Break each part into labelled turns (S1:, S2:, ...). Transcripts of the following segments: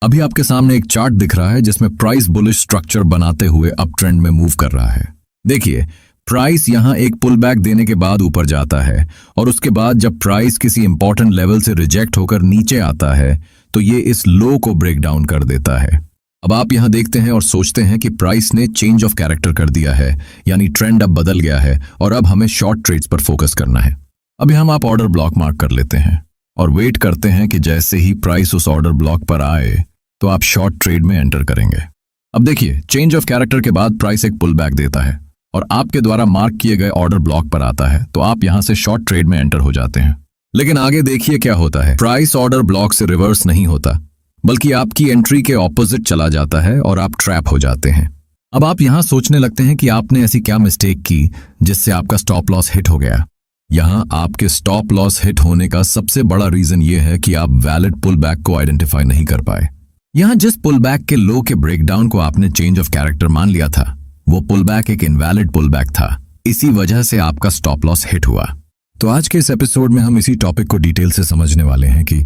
S1: अभी आपके सामने एक चार्ट दिख रहा है जिसमें प्राइस बुलिश स्ट्रक्चर बनाते हुए अप ट्रेंड में मूव कर रहा है। देखिए, प्राइस यहां एक पुल बैक देने के बाद ऊपर जाता है और उसके बाद जब प्राइस किसी इंपॉर्टेंट लेवल से रिजेक्ट होकर नीचे आता है तो ये इस लो को ब्रेक डाउन कर देता है। अब आप यहां देखते हैं और सोचते हैं कि प्राइस ने चेंज ऑफ कैरेक्टर कर दिया है, यानी ट्रेंड अब बदल गया है और अब हमें शॉर्ट ट्रेड्स पर फोकस करना है। अभी हम आप ऑर्डर ब्लॉक मार्क कर लेते हैं और वेट करते हैं कि जैसे ही प्राइस उस ऑर्डर ब्लॉक पर आए तो आप शॉर्ट ट्रेड में एंटर करेंगे। अब देखिए, चेंज ऑफ कैरेक्टर के बाद प्राइस एक पुल बैक देता है और आपके द्वारा मार्क किए गए ऑर्डर ब्लॉक पर आता है, तो आप यहां से शॉर्ट ट्रेड में एंटर हो जाते हैं। लेकिन आगे देखिए क्या होता है। प्राइस ऑर्डर ब्लॉक से रिवर्स नहीं होता, बल्कि आपकी एंट्री के ऑपोजिट चला जाता है और आप ट्रैप हो जाते हैं। अब आप यहां सोचने लगते हैं कि आपने ऐसी क्या मिस्टेक की जिससे आपका स्टॉप लॉस हिट हो गया। यहां आपके स्टॉप लॉस हिट होने का सबसे बड़ा रीजन यह है कि आप वैलिड पुल बैक को आइडेंटिफाई नहीं कर पाए। यहां जिस पुल बैक के लो के ब्रेकडाउन को आपने चेंज ऑफ कैरेक्टर मान लिया था, वो पुल बैक एक इनवैलिड पुल बैक था। इसी वजह से आपका स्टॉप लॉस हिट हुआ। तो आज के इस एपिसोड में हम इसी टॉपिक को डिटेल से समझने वाले हैं कि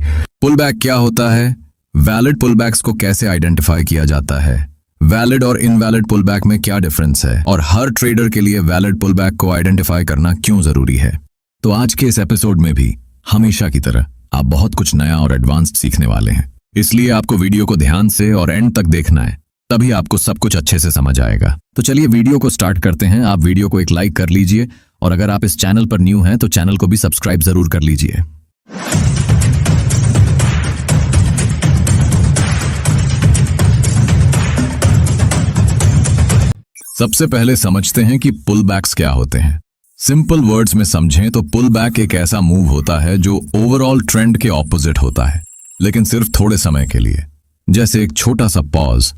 S1: पुल बैक क्या होता है, वैलिड पुल बैक्स को कैसे आइडेंटिफाई किया जाता है, वैलिड और इनवैलिड पुल बैक में क्या डिफरेंस है और हर ट्रेडर के लिए वैलिड पुल बैक को आइडेंटिफाई करना क्यों जरूरी है। तो आज के इस एपिसोड में भी हमेशा की तरह आप बहुत कुछ नया और एडवांस्ड सीखने वाले हैं, इसलिए आपको वीडियो को ध्यान से और एंड तक देखना है, तभी आपको सब कुछ अच्छे से समझ आएगा। तो चलिए वीडियो को स्टार्ट करते हैं। आप वीडियो को एक लाइक कर लीजिए और अगर आप इस चैनल पर न्यू हैं तो चैनल को भी सब्सक्राइब जरूर कर लीजिए। सबसे पहले समझते हैं कि पुल बैक्स क्या होते हैं। सिंपल वर्ड्स में समझें तो पुल बैक एक ऐसा मूव होता है जो ओवरऑल ट्रेंड के ऑपोजिट होता है, लेकिन सिर्फ थोड़े समय के लिए, जैसे एक छोटा सा पॉज।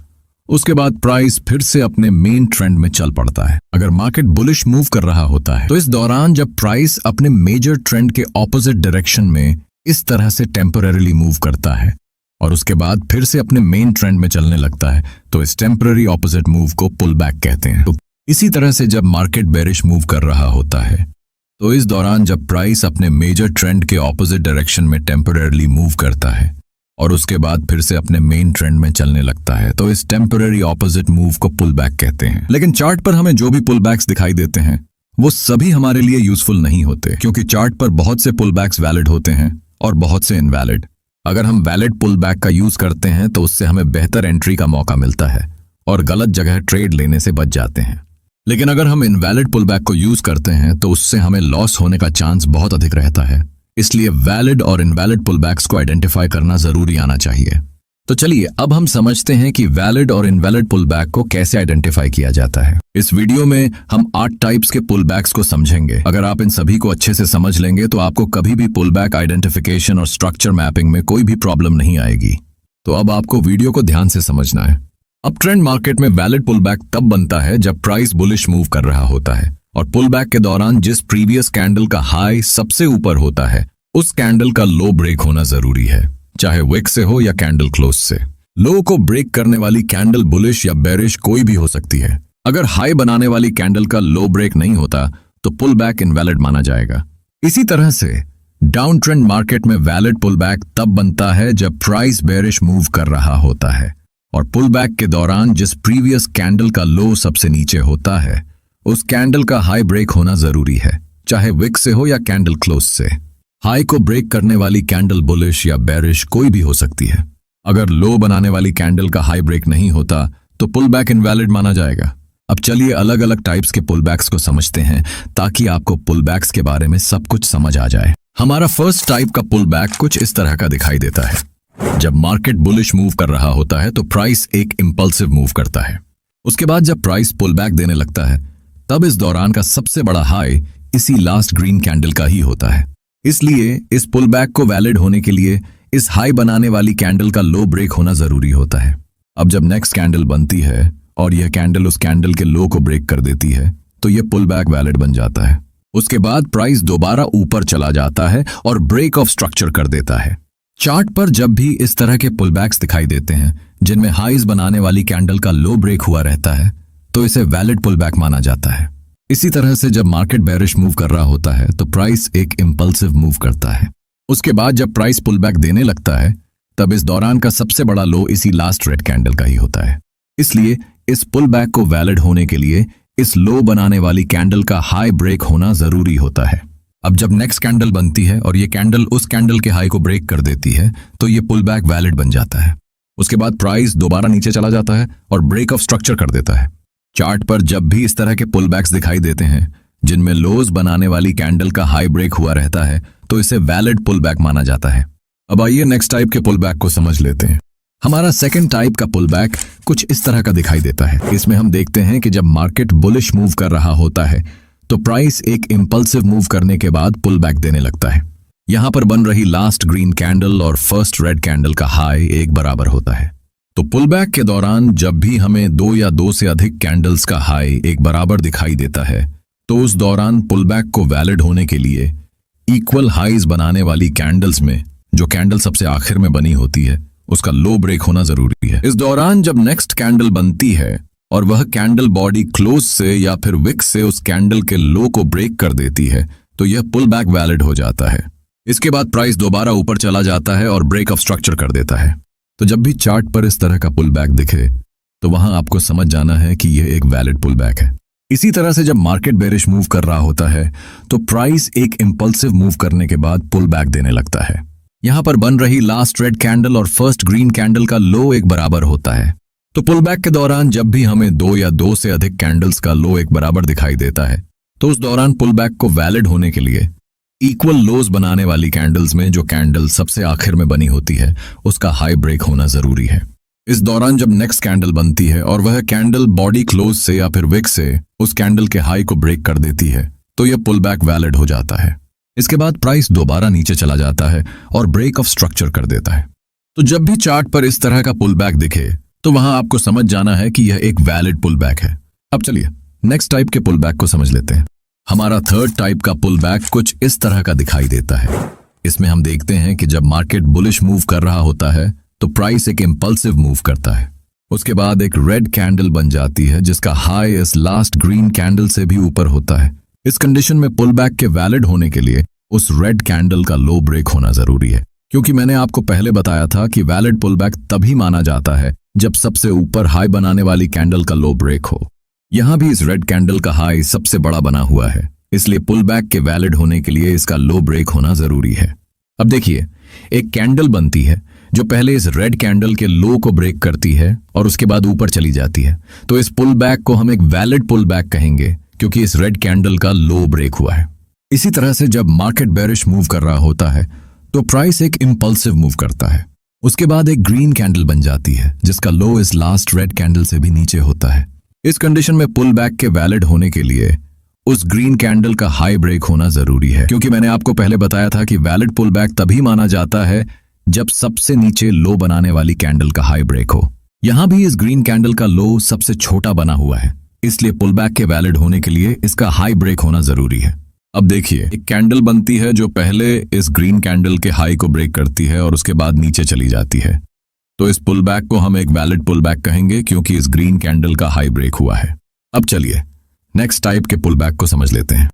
S1: उसके बाद प्राइस फिर से अपने मेन ट्रेंड में चल पड़ता है। अगर मार्केट बुलिश मूव कर रहा होता है तो इस दौरान जब प्राइस अपने मेजर ट्रेंड के ऑपोजिट डायरेक्शन में इस तरह से टेम्पररीली मूव करता है और उसके बाद फिर से अपने मेन ट्रेंड में चलने लगता है, तो इस टेम्पररी ऑपोजिट मूव को पुल बैक कहते हैं। तो इसी तरह से जब मार्केट बेरिश मूव कर रहा होता है तो इस दौरान जब प्राइस अपने मेजर ट्रेंड के ऑपोजिट डायरेक्शन में टेम्पररीली मूव करता है और उसके बाद फिर से अपने मेन ट्रेंड में चलने लगता है, तो इस टेम्पररी ऑपोजिट मूव को पुल बैक कहते हैं। लेकिन चार्ट पर हमें जो भी पुल बैक्स दिखाई देते हैं वो सभी हमारे लिए यूजफुल नहीं होते, क्योंकि चार्ट पर बहुत से पुल बैक्स वैलिड होते हैं और बहुत से इनवैलिड। अगर हम वैलिड पुल बैक का यूज करते हैं तो उससे हमें बेहतर एंट्री का मौका मिलता है और गलत जगह ट्रेड लेने से बच जाते हैं। लेकिन अगर हम इनवैलिड पुल बैक को यूज करते हैं तो उससे हमें लॉस होने का चांस बहुत अधिक रहता है। इसलिए वैलिड और इनवैलिड पुल बैक्स को आइडेंटिफाई करना जरूरी आना चाहिए। तो चलिए अब हम समझते हैं कि वैलिड और इनवैलिड पुल बैक को कैसे आइडेंटिफाई किया जाता है। इस वीडियो में हम 8 टाइप्स के पुल बैक्स को समझेंगे। अगर आप इन सभी को अच्छे से समझ लेंगे तो आपको कभी भी पुल बैक आइडेंटिफिकेशन और स्ट्रक्चर मैपिंग में कोई भी प्रॉब्लम नहीं आएगी। तो अब आपको वीडियो को ध्यान से समझना है। अब ट्रेंड मार्केट में वैलिड पुल बैक तब बनता है जब प्राइस बुलिश मूव कर रहा होता है और पुल बैक के दौरान जिस प्रीवियस कैंडल का हाई सबसे ऊपर होता है उस कैंडल का लो ब्रेक होना जरूरी है, चाहे विक से हो या कैंडल क्लोज से। लो को ब्रेक करने वाली कैंडल बुलिश या बेरिश कोई भी हो सकती है। अगर हाई बनाने वाली कैंडल का लो ब्रेक नहीं होता तो पुल बैक इनवैलिड माना जाएगा। इसी तरह से डाउन ट्रेंड मार्केट में वैलिड पुल बैक तब बनता है जब प्राइस बेरिश मूव कर रहा होता है और पुल बैक के दौरान जिस प्रीवियस कैंडल का लो सबसे नीचे होता है उस कैंडल का हाई ब्रेक होना जरूरी है, चाहे विक से हो या कैंडल क्लोज से। हाई को ब्रेक करने वाली कैंडल बुलिश या बेरिश कोई भी हो सकती है। अगर लो बनाने वाली कैंडल का हाई ब्रेक नहीं होता तो पुल बैक इनवैलिड माना जाएगा। अब चलिए अलग अलग टाइप्स के पुल बैक्स को समझते हैं ताकि आपको पुल बैक्स के बारे में सब कुछ समझ आ जाए। हमारा फर्स्ट टाइप का पुल बैक कुछ इस तरह का दिखाई देता है। जब मार्केट बुलिश मूव कर रहा होता है तो प्राइस एक इंपल्सिव मूव करता है। उसके बाद जब प्राइस पुल बैक देने लगता है तब इस दौरान का सबसे बड़ा हाई इसी लास्ट ग्रीन कैंडल का ही होता है। इसलिए इस पुल बैक को वैलिड होने के लिए इस हाई बनाने वाली कैंडल का लो ब्रेक होना जरूरी होता है। अब जब नेक्स्ट कैंडल बनती है और यह कैंडल उस कैंडल के लो को ब्रेक कर देती है तो यह पुल बैक वैलिड बन जाता है। उसके बाद प्राइस दोबारा ऊपर चला जाता है और ब्रेक ऑफ स्ट्रक्चर कर देता है। चार्ट पर जब भी इस तरह के पुल बैक्स दिखाई देते हैं जिनमें हाईज बनाने वाली कैंडल का लो ब्रेक हुआ रहता है तो इसे वैलिड पुल बैक माना जाता है। इसी तरह से जब मार्केट बेरिश मूव कर रहा होता है तो प्राइस एक इंपल्सिव मूव करता है। उसके बाद जब प्राइस पुल बैक देने लगता है तब इस दौरान का सबसे बड़ा लो इसी लास्ट रेड कैंडल का ही होता है। इसलिए इस पुल बैक को वैलिड होने के लिए इस लो बनाने वाली कैंडल का हाई ब्रेक होना जरूरी होता है। अब जब नेक्स्ट कैंडल बनती है और ये कैंडल उस कैंडल के हाई को ब्रेक कर देती है तो ये पुल बैक वैलिड बन जाता है। उसके बाद प्राइस दोबारा नीचे चला जाता है और ब्रेक ऑफ स्ट्रक्चर कर देता है। चार्ट पर जब भी इस तरह के पुल बैक्स दिखाई देते हैं जिनमें लोज बनाने वाली कैंडल का हाई ब्रेक हुआ रहता है तो इसे वैलिड पुल बैक माना जाता है। अब आइए नेक्स्ट टाइप के पुल बैक को समझ लेते हैं। हमारा सेकंड टाइप का पुल बैक कुछ इस तरह का दिखाई देता है। इसमें हम देखते हैं कि जब मार्केट बुलिश मूव कर रहा होता है तो प्राइस एक इंपल्सिव मूव करने के बाद पुल बैक देने लगता है। यहां पर बन रही लास्ट ग्रीन कैंडल और फर्स्ट रेड कैंडल का हाई एक बराबर होता है। तो पुल बैक के दौरान जब भी हमें दो या दो से अधिक कैंडल्स का हाई एक बराबर दिखाई देता है तो उस दौरान पुल बैक को वैलिड होने के लिए इक्वल हाईज बनाने वाली कैंडल्स में जो कैंडल सबसे आखिर में बनी होती है उसका लो ब्रेक होना जरूरी है। इस दौरान जब नेक्स्ट कैंडल बनती है और वह कैंडल बॉडी क्लोज से या फिर विक से उस कैंडल के लो को ब्रेक कर देती है तो यह पुल बैक वैलिड हो जाता है। इसके बाद प्राइस दोबारा ऊपर चला जाता है और ब्रेक ऑफ स्ट्रक्चर कर देता है। तो जब भी चार्ट पर इस तरह का पुल बैक दिखे तो वहां आपको समझ जाना है कि यह एक वैलिड पुल बैक है। इसी तरह से जब मार्केट बेरिश मूव कर रहा होता है तो प्राइस एक इंपल्सिव मूव करने के बाद पुल बैक देने लगता है। यहां पर बन रही लास्ट रेड कैंडल और फर्स्ट ग्रीन कैंडल का लो एक बराबर होता है। तो पुल बैक के दौरान जब भी हमें दो या दो से अधिक कैंडल्स का लो एक बराबर दिखाई देता है तो उस दौरान पुल बैक को वैलिड होने के लिए इक्वल लोज बनाने वाली कैंडल्स में जो कैंडल सबसे आखिर में बनी होती है उसका हाई ब्रेक होना जरूरी है। इस दौरान जब नेक्स्ट कैंडल बनती है और वह कैंडल बॉडी क्लोज से या फिर विक से उस कैंडल के हाई को ब्रेक कर देती है तो यह पुल बैक वैलिड हो जाता है। इसके बाद प्राइस दोबारा नीचे चला जाता है और ब्रेक ऑफ स्ट्रक्चर कर देता है। तो जब भी चार्ट पर इस तरह का पुल बैक दिखे तो वहां आपको समझ जाना है कि यह एक वैलिड पुल बैक है। अब चलिए नेक्स्ट टाइप के पुल बैक को समझ लेते हैं। हमारा थर्ड टाइप का पुल बैक कुछ इस तरह का दिखाई देता है। इसमें हम देखते हैं कि जब मार्केट बुलिश मूव कर रहा होता है तो प्राइस एक इंपल्सिव मूव करता है। उसके बाद एक रेड कैंडल बन जाती है जिसका हाई इस लास्ट ग्रीन कैंडल से भी ऊपर होता है। इस कंडीशन में पुल बैक के वैलिड होने के लिए उस रेड कैंडल का लो ब्रेक होना जरूरी है, क्योंकि मैंने आपको पहले बताया था कि वैलिड पुल बैक तभी माना जाता है जब सबसे ऊपर हाई बनाने वाली कैंडल का लो ब्रेक हो। यहां भी इस रेड कैंडल का हाई सबसे बड़ा बना हुआ है, इसलिए पुल बैक के वैलिड होने के लिए इसका लो ब्रेक होना जरूरी है। अब देखिए, एक कैंडल बनती है जो पहले इस रेड कैंडल के लो को ब्रेक करती है और उसके बाद ऊपर चली जाती है। तो इस पुल बैक को हम एक वैलिड पुल बैक कहेंगे क्योंकि इस रेड कैंडल का लो ब्रेक हुआ है। इसी तरह से जब मार्केट बेरिश मूव कर रहा होता है तो प्राइस एक इंपल्सिव मूव करता है। उसके बाद एक ग्रीन कैंडल बन जाती है जिसका लो इस लास्ट रेड कैंडल से भी नीचे होता है। इस कंडीशन में पुल बैक के वैलिड होने के लिए उस ग्रीन कैंडल का हाई ब्रेक होना जरूरी है, क्योंकि मैंने आपको पहले बताया था कि वैलिड पुल बैक तभी माना जाता है जब सबसे नीचे लो बनाने वाली कैंडल का हाई ब्रेक हो। यहां भी इस ग्रीन कैंडल का लो सबसे छोटा बना हुआ है, इसलिए पुल बैक के वैलिड होने के लिए इसका हाई ब्रेक होना जरूरी है। अब देखिए, एक कैंडल बनती है जो पहले इस ग्रीन कैंडल के हाई को ब्रेक करती है और उसके बाद नीचे चली जाती है। तो इस पुल बैक को हम एक वैलिड पुल बैक कहेंगे क्योंकि इस ग्रीन कैंडल का हाई ब्रेक हुआ है। अब चलिए नेक्स्ट टाइप के पुल बैक को समझ लेते हैं।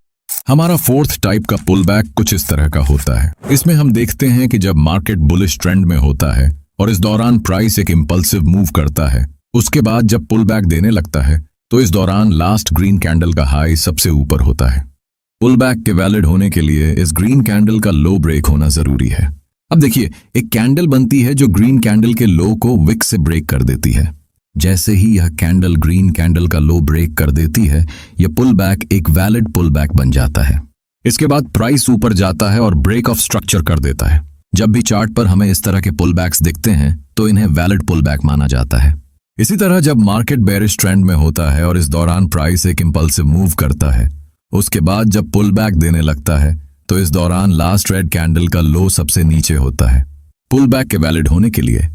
S1: हमारा फोर्थ टाइप का पुल बैक कुछ इस तरह का होता है। इसमें हम देखते हैं कि जब मार्केट बुलिश ट्रेंड में होता है और इस दौरान प्राइस एक इंपल्सिव मूव करता है, उसके बाद जब पुल बैक देने लगता है तो इस दौरान लास्ट ग्रीन कैंडल का हाई सबसे ऊपर होता है। पुल बैक के वैलिड होने के लिए इस ग्रीन कैंडल का लो ब्रेक होना जरूरी है। अब देखिए, एक कैंडल बनती है जो ग्रीन कैंडल के लो को विक से ब्रेक कर देती है। जैसे ही यह कैंडल ग्रीन कैंडल का लो ब्रेक कर देती है, यह पुल बैक एक वैलिड पुल बैक बन जाता है। इसके बाद प्राइस ऊपर जाता है और ब्रेक ऑफ स्ट्रक्चर कर देता है। जब भी चार्ट पर हमें इस तरह के पुल बैक्स दिखते हैं तो इन्हें वैलिड पुल बैक माना जाता है। इसी तरह जब मार्केट बेरिश ट्रेंड में होता है और इस दौरान प्राइस एक इंपल्सिव मूव करता है, उसके बाद जब पुल बैक देने लगता है तो इस दौरान लास्ट रेड कैंडल का लो सबसे नीचे होता है। पुल बैक के वैलिड होने के लिए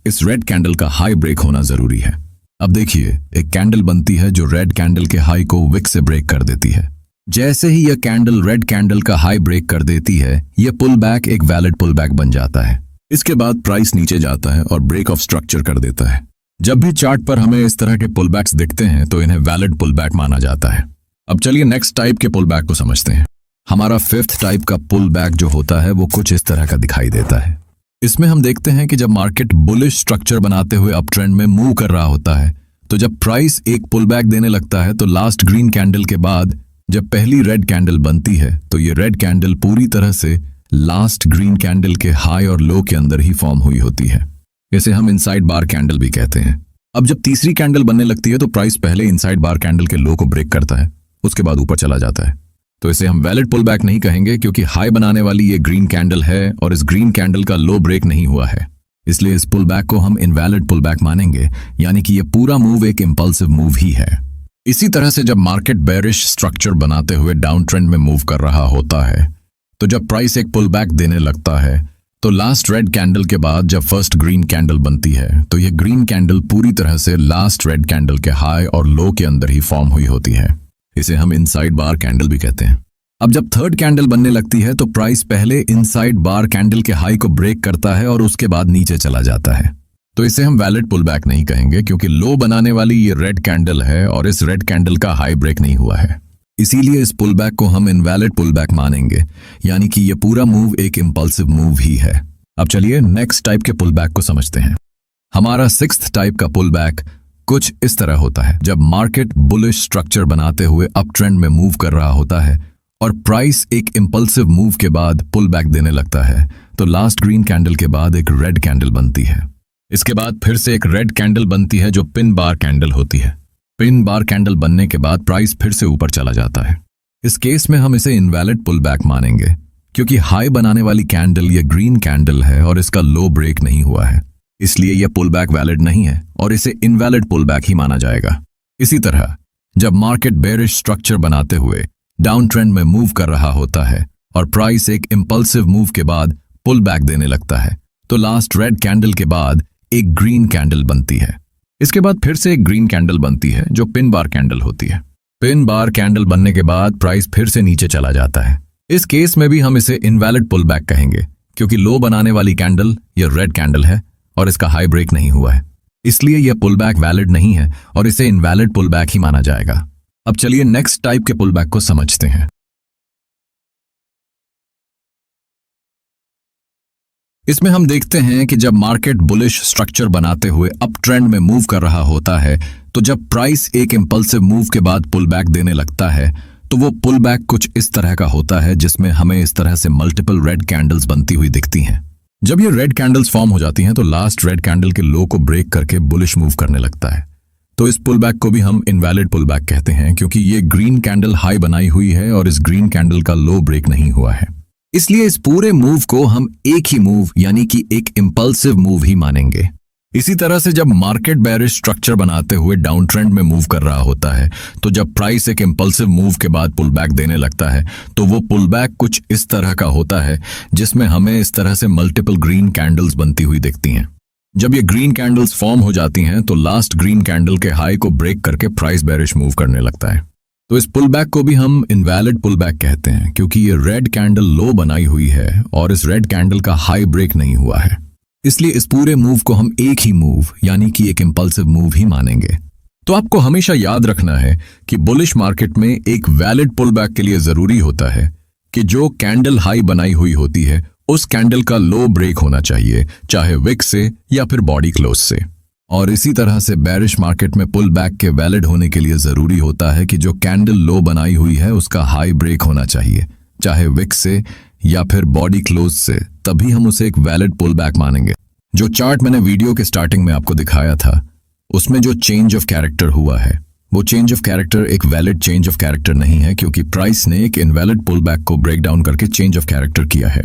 S1: इस रेड कैंडल का हाई ब्रेक होना जरूरी है। अब देखिए, एक कैंडल बनती है जो रेड कैंडल के हाई को विक से ब्रेक कर देती है। जैसे ही यह कैंडल रेड कैंडल का हाई ब्रेक कर देती है, यह पुल बैक एक वैलिड पुल बैक बन जाता है। इसके बाद प्राइस नीचे जाता है और ब्रेक ऑफ स्ट्रक्चर कर देता है। जब भी चार्ट पर हमें इस तरह के पुल बैक्स दिखते हैं तो इन्हें वैलिड पुल बैक माना जाता है। अब चलिए नेक्स्ट टाइप के पुल बैक को समझते हैं। हमारा फिफ्थ टाइप का पुल बैक जो होता है वो कुछ इस तरह का दिखाई देता है। इसमें हम देखते हैं कि जब मार्केट बुलिश स्ट्रक्चर बनाते हुए अप ट्रेंड में मूव कर रहा होता है, तो जब प्राइस एक पुल बैक देने लगता है तो लास्ट ग्रीन कैंडल के बाद जब पहली रेड कैंडल बनती है तो ये रेड कैंडल पूरी तरह से लास्ट ग्रीन कैंडल के हाई और लो के अंदर ही फॉर्म हुई होती है। इसे हम इनसाइड बार कैंडल भी कहते हैं। अब जब तीसरी कैंडल बनने लगती है तो प्राइस पहले इनसाइड बार कैंडल के लो को ब्रेक करता है, उसके बाद ऊपर चला जाता है। तो इसे हम वैलिड पुल बैक नहीं कहेंगे क्योंकि हाई बनाने वाली ये ग्रीन कैंडल है और इस ग्रीन कैंडल का लो ब्रेक नहीं हुआ है, इसलिए इस पुल बैक को हम इनवैलिड पुल बैक मानेंगे, यानी कि ये पूरा मूव एक इंपल्सिव मूव ही है। इसी तरह से जब मार्केट बेरिश स्ट्रक्चर बनाते हुए डाउन ट्रेंड में मूव कर रहा होता है, तो जब प्राइस एक पुल बैक देने लगता है तो लास्ट रेड कैंडल के बाद जब फर्स्ट ग्रीन कैंडल बनती है तो यह ग्रीन कैंडल पूरी तरह से लास्ट रेड कैंडल के हाई और लो के अंदर ही फॉर्म हुई होती है। इसे हम इनसाइड बार कैंडल भी कहते हैं। अब जब थर्ड कैंडल बनने लगती है तो प्राइस पहले इनसाइड बार कैंडल के हाई को ब्रेक करता है और उसके बाद नीचे चला जाता है, तो इसे हम वैलिड पुल बैक नहीं कहेंगे क्योंकि लो बनाने वाली ये रेड कैंडल है और इस रेड कैंडल का हाई ब्रेक नहीं हुआ है, इसीलिए इस पुल बैक को हम इनवैलिड पुल बैक मानेंगे, यानी कि ये पूरा मूव एक इंपल्सिव मूव ही है। अब चलिए नेक्स्ट टाइप के पुल बैक को समझते हैं। हमारा सिक्स्थ टाइप का पुल बैक कुछ इस तरह होता है। जब मार्केट बुलिश स्ट्रक्चर बनाते हुए अप ट्रेंड में मूव कर रहा होता है और प्राइस एक इंपल्सिव मूव के बाद पुल बैक देने लगता है तो लास्ट ग्रीन कैंडल के बाद एक रेड कैंडल बनती है। इसके बाद फिर से एक रेड कैंडल बनती है जो पिन बार कैंडल होती है। पिन बार कैंडल बनने के बाद प्राइस फिर से ऊपर चला जाता है। इस केस में हम इसे इनवैलिड पुल बैक मानेंगे क्योंकि हाई बनाने वाली कैंडल ये ग्रीन कैंडल है और इसका लो ब्रेक नहीं हुआ है, इसलिए यह पुल बैक वैलिड नहीं है और इसे इनवैलिड पुल बैक ही माना जाएगा। इसी तरह जब मार्केट बेरिश स्ट्रक्चर बनाते हुए डाउन ट्रेंड में मूव कर रहा होता है और प्राइस एक इंपल्सिव मूव के बाद पुल बैक देने लगता है तो लास्ट रेड कैंडल के बाद एक ग्रीन कैंडल बनती है। इसके बाद फिर से एक ग्रीन कैंडल बनती है जो पिन बार कैंडल होती है। पिन बार कैंडल बनने के बाद प्राइस फिर से नीचे चला जाता है। इस केस में भी हम इसे इनवैलिड पुल बैक कहेंगे क्योंकि लो बनाने वाली कैंडल ये रेड कैंडल है और इसका हाई ब्रेक नहीं हुआ है, इसलिए यह पुल बैक वैलिड नहीं है और इसे इनवैलिड पुल बैक ही माना जाएगा। अब चलिए नेक्स्ट टाइप के पुल बैक को समझते हैं। इसमें हम देखते हैं कि जब मार्केट बुलिश स्ट्रक्चर बनाते हुए अप ट्रेंड में मूव कर रहा होता है तो जब प्राइस एक इंपल्सिव मूव के बाद पुल बैक देने लगता है तो वो पुल बैक कुछ इस तरह का होता है जिसमें हमें इस तरह से मल्टीपल रेड कैंडल्स बनती हुई दिखती हैं। जब ये रेड कैंडल्स फॉर्म हो जाती हैं तो लास्ट रेड कैंडल के लो को ब्रेक करके बुलिश मूव करने लगता है, तो इस पुल बैक को भी हम इनवैलिड पुल बैक कहते हैं क्योंकि ये ग्रीन कैंडल हाई बनाई हुई है और इस ग्रीन कैंडल का लो ब्रेक नहीं हुआ है, इसलिए इस पूरे मूव को हम एक ही मूव यानी कि एक इंपल्सिव मूव ही मानेंगे। इसी तरह से जब मार्केट बेरिश स्ट्रक्चर बनाते हुए डाउन ट्रेंड में मूव कर रहा होता है तो जब प्राइस एक इंपल्सिव मूव के बाद पुल बैक देने लगता है तो वो पुल बैक कुछ इस तरह का होता है जिसमें हमें इस तरह से मल्टीपल ग्रीन कैंडल्स बनती हुई दिखती हैं। जब ये ग्रीन कैंडल्स फॉर्म हो जाती हैं तो लास्ट ग्रीन कैंडल के हाई को ब्रेक करके प्राइस बेरिश मूव करने लगता है, तो इस पुल बैक को भी हम इनवैलिड पुल बैक कहते हैं क्योंकि ये रेड कैंडल लो बनाई हुई है और इस रेड कैंडल का हाई ब्रेक नहीं हुआ है, इसलिए इस पूरे मूव को हम एक ही मूव यानी कि एक इंपल्सिव मूव ही मानेंगे। तो आपको हमेशा याद रखना है कि बुलिश मार्केट में एक वैलिड पुल बैक के लिए जरूरी होता है कि जो कैंडल हाई बनाई हुई होती है उस कैंडल का लो ब्रेक होना चाहिए, चाहे विक से या फिर बॉडी क्लोज से। और इसी तरह से बेरिश मार्केट में पुल बैक के वैलिड होने के लिए जरूरी होता है कि जो कैंडल लो बनाई हुई है उसका हाई ब्रेक होना चाहिए, चाहे विक से या फिर बॉडी क्लोज से, तभी हम उसे एक वैलिड पुल बैक मानेंगे। जो चार्ट मैंने वीडियो के स्टार्टिंग में आपको दिखाया था उसमें जो चेंज ऑफ कैरेक्टर हुआ है वो चेंज ऑफ कैरेक्टर एक वैलिड चेंज ऑफ कैरेक्टर नहीं है क्योंकि प्राइस ने एक इनवैलिड पुल बैक को ब्रेक डाउन करके चेंज ऑफ कैरेक्टर किया है,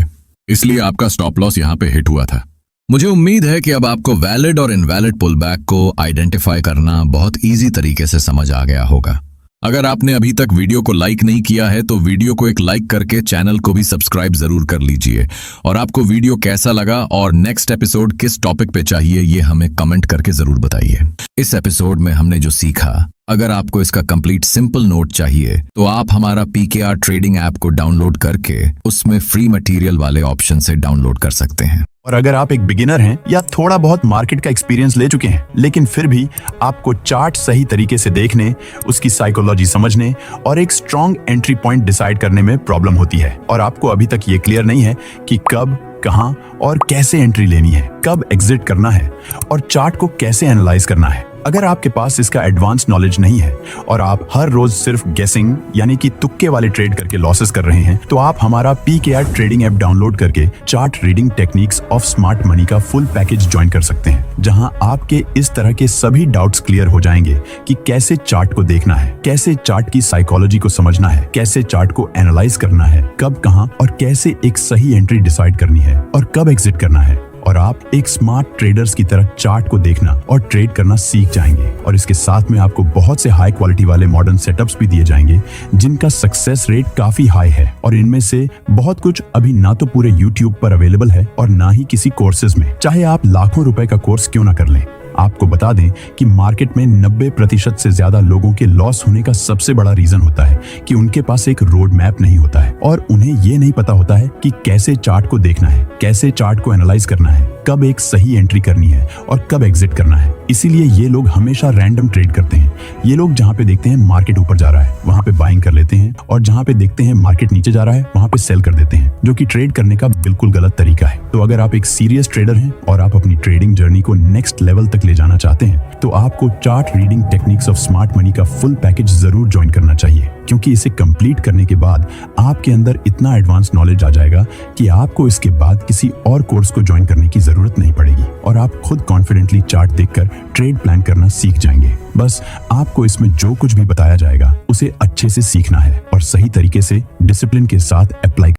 S1: इसलिए आपका स्टॉप लॉस यहाँ पे हिट हुआ था। मुझे उम्मीद है कि अब आपको वैलिड और इनवैलिड पुल बैक को आइडेंटिफाई करना बहुत इजी तरीके से समझ आ गया होगा। अगर आपने अभी तक वीडियो को लाइक नहीं किया है तो वीडियो को एक लाइक करके चैनल को भी सब्सक्राइब जरूर कर लीजिए और आपको वीडियो कैसा लगा और नेक्स्ट एपिसोड किस टॉपिक पे चाहिए ये हमें कमेंट करके जरूर बताइए। इस एपिसोड में हमने जो सीखा, अगर आपको इसका कंप्लीट सिंपल नोट चाहिए तो आप हमारा PKR ट्रेडिंग ऐप को डाउनलोड करके उसमें फ्री मटेरियल वाले ऑप्शन से डाउनलोड कर सकते हैं।
S2: और अगर आप एक बिगिनर हैं या थोड़ा बहुत मार्केट का एक्सपीरियंस ले चुके हैं लेकिन फिर भी आपको चार्ट सही तरीके से देखने, उसकी साइकोलॉजी समझने और एक स्ट्रॉन्ग एंट्री पॉइंट डिसाइड करने में प्रॉब्लम होती है और आपको अभी तक ये क्लियर नहीं है कि कब कहां और कैसे एंट्री लेनी है, कब एग्जिट करना है और चार्ट को कैसे एनालाइज करना है। अगर आपके पास इसका एडवांस नॉलेज नहीं है और आप हर रोज सिर्फ गेसिंग यानी कि तुक्के वाले ट्रेड करके लॉसेस कर रहे हैं, तो आप हमारा PKR ट्रेडिंग ऐप डाउनलोड करके chart reading techniques of smart money का फुल पैकेज ज्वाइन कर सकते हैं, जहां आपके इस तरह के सभी डाउट्स क्लियर हो जाएंगे कि कैसे चार्ट को देखना है, कैसे चार्ट की साइकोलॉजी को समझना है, कैसे चार्ट को एनालाइज करना है, कब, कहां और कैसे एक सही एंट्री डिसाइड करनी है और कब एग्जिट करना है। और आप एक स्मार्ट ट्रेडर्स की तरह चार्ट को देखना और ट्रेड करना सीख जाएंगे। और इसके साथ में आपको बहुत से हाई क्वालिटी वाले मॉडर्न सेटअप्स भी दिए जाएंगे जिनका सक्सेस रेट काफी हाई है, और इनमें से बहुत कुछ अभी ना तो पूरे YouTube पर अवेलेबल है और ना ही किसी कोर्सेज में, चाहे आप लाखों रुपए का कोर्स क्यों ना कर लें। आपको बता दें कि मार्केट में 90% से ज्यादा लोगों के लॉस होने का सबसे बड़ा रीजन होता है कि उनके पास एक रोड मैप नहीं होता है और उन्हें ये नहीं पता होता है कि कैसे चार्ट को देखना है, कैसे चार्ट को एनालाइज करना है, कब एक सही एंट्री करनी है और कब एग्जिट करना है। इसीलिए ये लोग हमेशा रैंडम ट्रेड करते हैं। ये लोग जहाँ पे देखते हैं मार्केट ऊपर जा रहा है वहां पे बाइंग कर लेते हैं, और जहाँ पे देखते हैं मार्केट नीचे जा रहा है वहां पे सेल कर देते हैं, जो कि ट्रेड करने का बिल्कुल गलत तरीका है। तो अगर आप एक सीरियस ट्रेडर हैं और आप अपनी ट्रेडिंग जर्नी को नेक्स्ट लेवल तक ले जाना चाहते हैं, तो आपको chart reading techniques of smart money का फुल पैकेज जरूर ज्वाइन करना चाहिए, क्योंकि इसे कंप्लीट करने के बाद आपके अंदर इतना एडवांस नॉलेज आ जाएगा कि आपको इसके बाद किसी और कोर्स को ज्वाइन करने की जरूरत नहीं पड़ेगी और आप खुद कॉन्फिडेंटली चार्ट देखकर ट्रेड प्लान करना सीख जाएंगे। बस आपको इसमें जो कुछ भी बताया जाएगा उसे अच्छे से सीखना है और सही तरीके से डिसिप्लिन के साथ अप्लाई